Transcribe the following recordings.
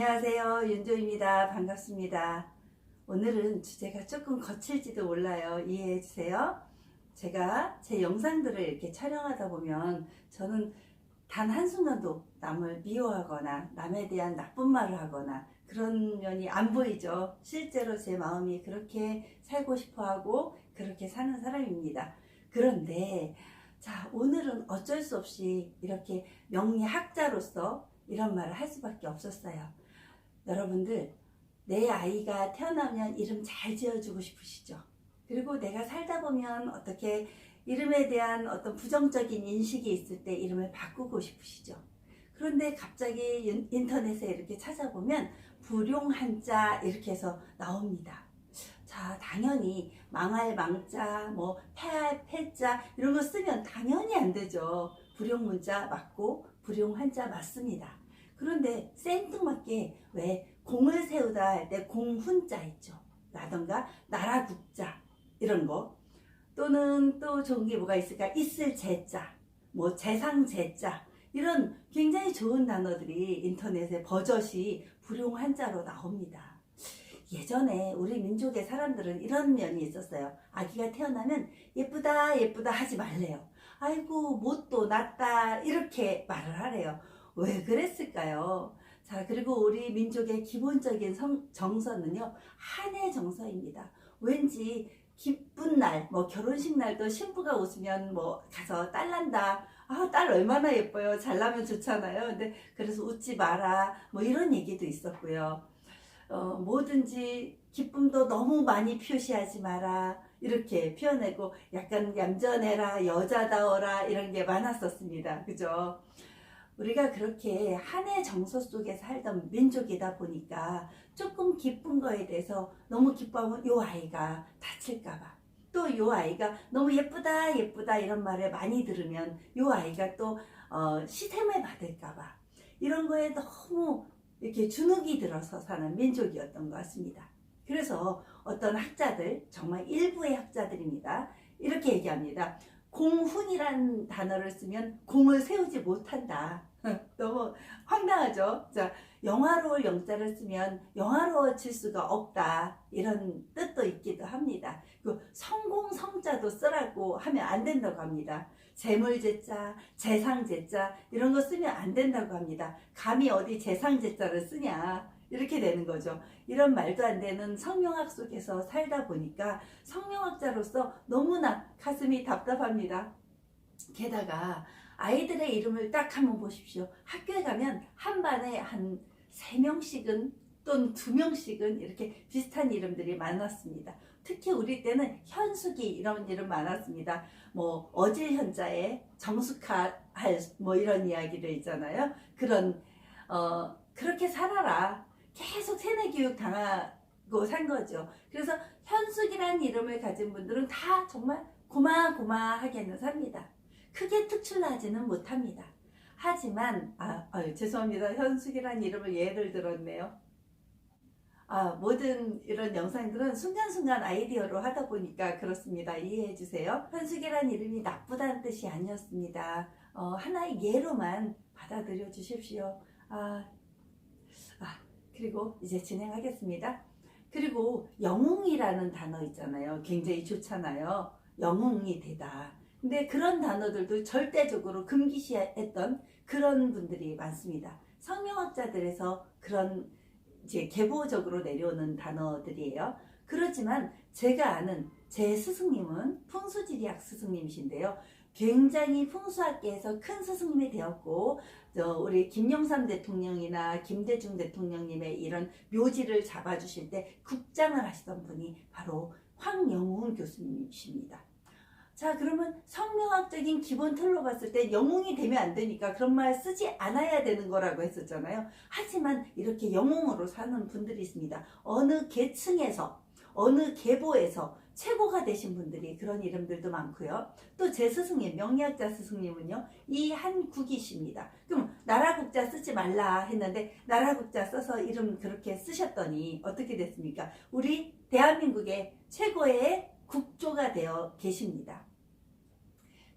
안녕하세요. 윤조입니다. 반갑습니다. 오늘은 주제가 조금 거칠지도 몰라요. 이해해 주세요. 제가 제 영상들을 이렇게 촬영하다 보면 저는 단 한순간도 남을 미워하거나 남에 대한 나쁜 말을 하거나 그런 면이 안 보이죠. 실제로 제 마음이 그렇게 살고 싶어 하고 그렇게 사는 사람입니다. 그런데 자, 오늘은 어쩔 수 없이 이렇게 명리학자로서 이런 말을 할 수밖에 없었어요. 여러분들, 내 아이가 태어나면 이름 잘 지어주고 싶으시죠? 그리고 내가 살다 보면 어떻게 이름에 대한 어떤 부정적인 인식이 있을 때 이름을 바꾸고 싶으시죠? 그런데 갑자기 인터넷에 이렇게 찾아보면 불용한자 이렇게 해서 나옵니다. 자, 당연히 망할 망자, 뭐 패할 패자 이런 거 쓰면 당연히 안 되죠. 불용문자 맞고 불용한자 맞습니다. 그런데 생뚱맞게 왜 공을 세우다 할 때 공훈자 있죠. 라던가 나라국자 이런 거, 또는 또 좋은 게 뭐가 있을까? 있을 제자, 뭐 재상 제자, 이런 굉장히 좋은 단어들이 인터넷에 버젓이 불용한자로 나옵니다. 예전에 우리 민족의 사람들은 이런 면이 있었어요. 아기가 태어나면 예쁘다 예쁘다 하지 말래요. 아이고 못도 낳다 이렇게 말을 하래요. 왜 그랬을까요? 자, 그리고 우리 민족의 기본적인 정서는요, 한의 정서입니다. 왠지 기쁜 날, 뭐 결혼식 날도 신부가 웃으면 뭐 가서 딸 난다. 아, 딸 얼마나 예뻐요. 잘나면 좋잖아요. 근데 그래서 웃지 마라. 뭐 이런 얘기도 있었고요. 뭐든지 기쁨도 너무 많이 표시하지 마라. 이렇게 표현하고 약간 얌전해라, 여자다워라 이런 게 많았었습니다. 그죠? 우리가 그렇게 한의 정서 속에 살던 민족이다 보니까 조금 기쁜 거에 대해서 너무 기뻐하면 요 아이가 다칠까봐, 또 요 아이가 너무 예쁘다 예쁘다 이런 말을 많이 들으면 요 아이가 또 시샘을 받을까봐 이런 거에 너무 이렇게 주눅이 들어서 사는 민족이었던 것 같습니다. 그래서 어떤 학자들, 정말 일부의 학자들입니다, 이렇게 얘기합니다. 공훈이란 단어를 쓰면 공을 세우지 못한다. 너무 황당하죠? 자, 영화로울 영자를 쓰면 영화로워질 수가 없다. 이런 뜻도 있기도 합니다. 그 성공 성자도 쓰라고 하면 안 된다고 합니다. 재물제자, 재상제자 이런 거 쓰면 안 된다고 합니다. 감히 어디 재상제자를 쓰냐 이렇게 되는 거죠. 이런 말도 안 되는 성명학 속에서 살다 보니까 성명학자로서 너무나 가슴이 답답합니다. 게다가 아이들의 이름을 딱 한번 보십시오. 학교에 가면 한 반에 한 3명씩은 또는 2명씩은 이렇게 비슷한 이름들이 많았습니다. 특히 우리 때는 현숙이 이런 이름 많았습니다. 뭐 어질 현자에 정숙할 뭐 이런 이야기들 있잖아요. 그런 그렇게 살아라. 계속 세뇌 교육 당하고 산 거죠. 그래서 현숙이라는 이름을 가진 분들은 다 정말 고마고마하게는 삽니다. 크게 특출나지는 못합니다. 하지만 죄송합니다. 현숙이라는 이름을 예를 들었네요. 모든 이런 영상들은 순간순간 아이디어로 하다 보니까 그렇습니다. 이해해 주세요. 현숙이라는 이름이 나쁘다는 뜻이 아니었습니다. 하나의 예로만 받아들여 주십시오. 그리고 이제 진행하겠습니다. 그리고 영웅이라는 단어 있잖아요. 굉장히 좋잖아요. 영웅이 되다. 근데 그런 단어들도 절대적으로 금기시했던 그런 분들이 많습니다. 성명학자들에서 그런 이제 계보적으로 내려오는 단어들이에요. 그렇지만 제가 아는 제 스승님은 풍수지리학 스승님이신데요. 굉장히 풍수학계에서 큰 스승님이 되었고, 우리 김영삼 대통령이나 김대중 대통령님의 이런 묘지를 잡아주실 때 국장을 하시던 분이 바로 황영훈 교수님이십니다. 자, 그러면 성명학적인 기본 틀로 봤을 때 영웅이 되면 안 되니까 그런 말 쓰지 않아야 되는 거라고 했었잖아요. 하지만 이렇게 영웅으로 사는 분들이 있습니다. 어느 계층에서, 어느 계보에서 최고가 되신 분들이 그런 이름들도 많고요. 또 제 스승님, 명리학자 스승님은요, 이한국이십니다. 그럼 나라국자 쓰지 말라 했는데 나라국자 써서 이름 그렇게 쓰셨더니 어떻게 됐습니까? 우리 대한민국의 최고의 국조가 되어 계십니다.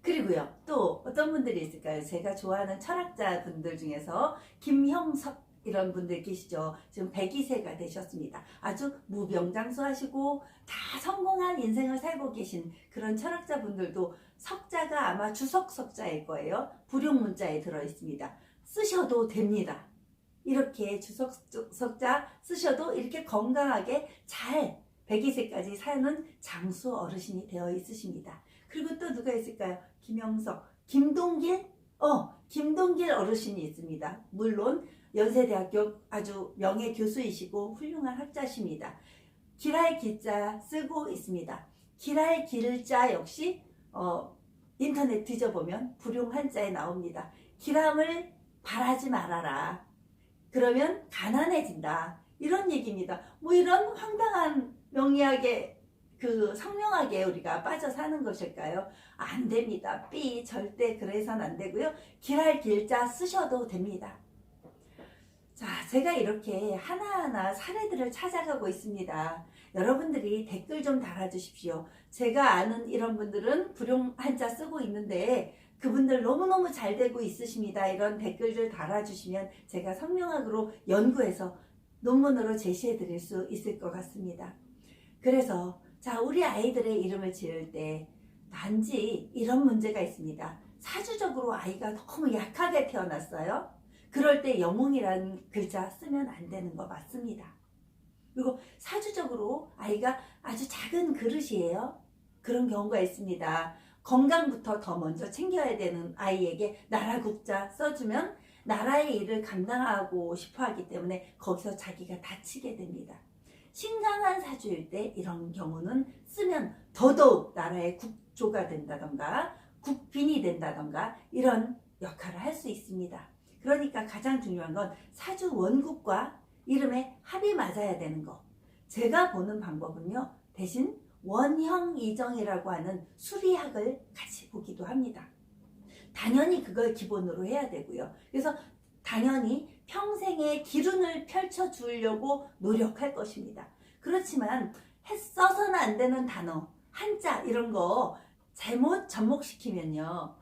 그리고요, 또 어떤 분들이 있을까요? 제가 좋아하는 철학자 분들 중에서 김형석 이런 분들 계시죠. 지금 102세가 되셨습니다. 아주 무병장수하시고 다 성공한 인생을 살고 계신 그런 철학자분들도 석자가 아마 주석 석자일 거예요. 불용 문자에 들어 있습니다. 쓰셔도 됩니다. 이렇게 주석 석자 쓰셔도 이렇게 건강하게 잘 102세까지 사는 장수 어르신이 되어 있으십니다. 그리고 또 누가 있을까요? 김영석, 김동길? 김동길 어르신이 있습니다. 물론 연세대학교 아주 명예 교수이시고 훌륭한 학자십니다. 길할 기자 쓰고 있습니다. 길할 길자 역시 인터넷 뒤져보면 불용 한자에 나옵니다. 길함을 바라지 말아라. 그러면 가난해진다. 이런 얘기입니다. 뭐 이런 황당한 명리학에 성명하게 우리가 빠져 사는 것일까요? 안 됩니다. 절대 그래서는 안 되고요. 길할 길자 쓰셔도 됩니다. 자, 제가 이렇게 하나하나 사례들을 찾아가고 있습니다. 여러분들이 댓글 좀 달아주십시오. 제가 아는 이런 분들은 불용 한자 쓰고 있는데 그분들 너무너무 잘 되고 있으십니다. 이런 댓글들 달아주시면 제가 성명학으로 연구해서 논문으로 제시해 드릴 수 있을 것 같습니다. 그래서 자, 우리 아이들의 이름을 지을 때 단지 이런 문제가 있습니다. 사주적으로 아이가 너무 약하게 태어났어요. 그럴 때 영웅이라는 글자 쓰면 안 되는 거 맞습니다. 그리고 사주적으로 아이가 아주 작은 그릇이에요. 그런 경우가 있습니다. 건강부터 더 먼저 챙겨야 되는 아이에게 나라국자 써주면 나라의 일을 감당하고 싶어 하기 때문에 거기서 자기가 다치게 됩니다. 신강한 사주일 때 이런 경우는 쓰면 더더욱 나라의 국조가 된다던가 국빈이 된다던가 이런 역할을 할 수 있습니다. 그러니까 가장 중요한 건 사주 원국과 이름의 합이 맞아야 되는 거. 제가 보는 방법은요. 대신 원형이정이라고 하는 수리학을 같이 보기도 합니다. 당연히 그걸 기본으로 해야 되고요. 그래서 당연히 평생의 기운을 펼쳐주려고 노력할 것입니다. 그렇지만 써서는 안 되는 단어, 한자 이런 거 잘못 접목시키면요.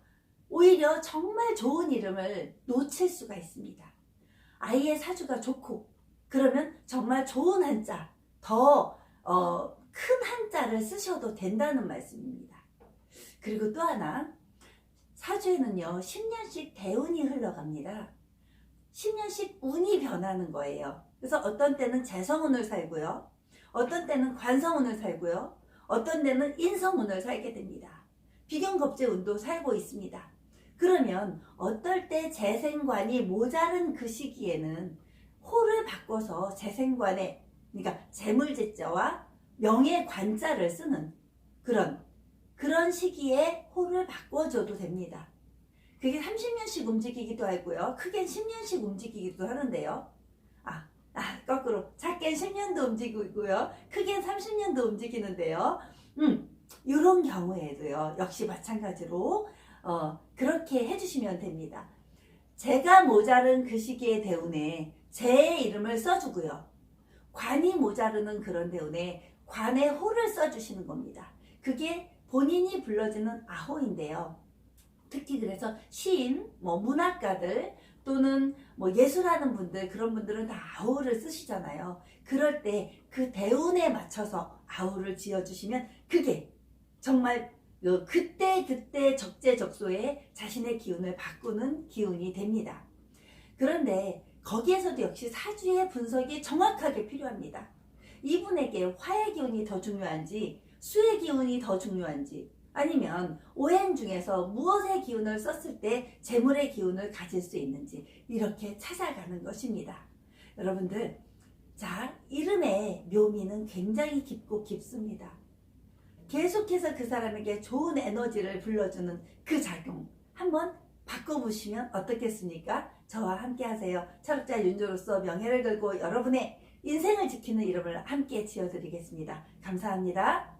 오히려 정말 좋은 이름을 놓칠 수가 있습니다. 아이의 사주가 좋고 그러면 정말 좋은 한자, 더 큰 한자를 쓰셔도 된다는 말씀입니다. 그리고 또 하나, 사주에는요 10년씩 대운이 흘러갑니다. 10년씩 운이 변하는 거예요. 그래서 어떤 때는 재성운을 살고요. 어떤 때는 관성운을 살고요. 어떤 때는 인성운을 살게 됩니다. 비견겁재운도 살고 있습니다. 그러면 어떨 때 재생관이 모자른 그 시기에는 호를 바꿔서 재생관에, 그러니까 재물재자와 명예관자를 쓰는 그런 시기에 호를 바꿔줘도 됩니다. 그게 30년씩 움직이기도 하고요. 크게는 10년씩 움직이기도 하는데요. 거꾸로 작게는 10년도 움직이고요. 크게는 30년도 움직이는데요. 이런 경우에도요. 역시 마찬가지로 그렇게 해주시면 됩니다. 제가 모자른 그 시기의 대운에 제 이름을 써주고요. 관이 모자르는 그런 대운에 관의 호를 써주시는 겁니다. 그게 본인이 불러주는 아호인데요. 특히 그래서 시인, 문학가들 또는 예술하는 분들, 그런 분들은 다 아호를 쓰시잖아요. 그럴 때 그 대운에 맞춰서 아호를 지어주시면 그게 정말 그때 적재적소에 자신의 기운을 바꾸는 기운이 됩니다. 그런데 거기에서도 역시 사주의 분석이 정확하게 필요합니다. 이분에게 화의 기운이 더 중요한지 수의 기운이 더 중요한지 아니면 오행 중에서 무엇의 기운을 썼을 때 재물의 기운을 가질 수 있는지 이렇게 찾아가는 것입니다. 여러분들, 자, 이름의 묘미는 굉장히 깊고 깊습니다. 계속해서 그 사람에게 좋은 에너지를 불러주는 그 작용 한번 바꿔보시면 어떻겠습니까? 저와 함께 하세요. 철학자 윤조로서 명예를 걸고 여러분의 인생을 지키는 이름을 함께 지어드리겠습니다. 감사합니다.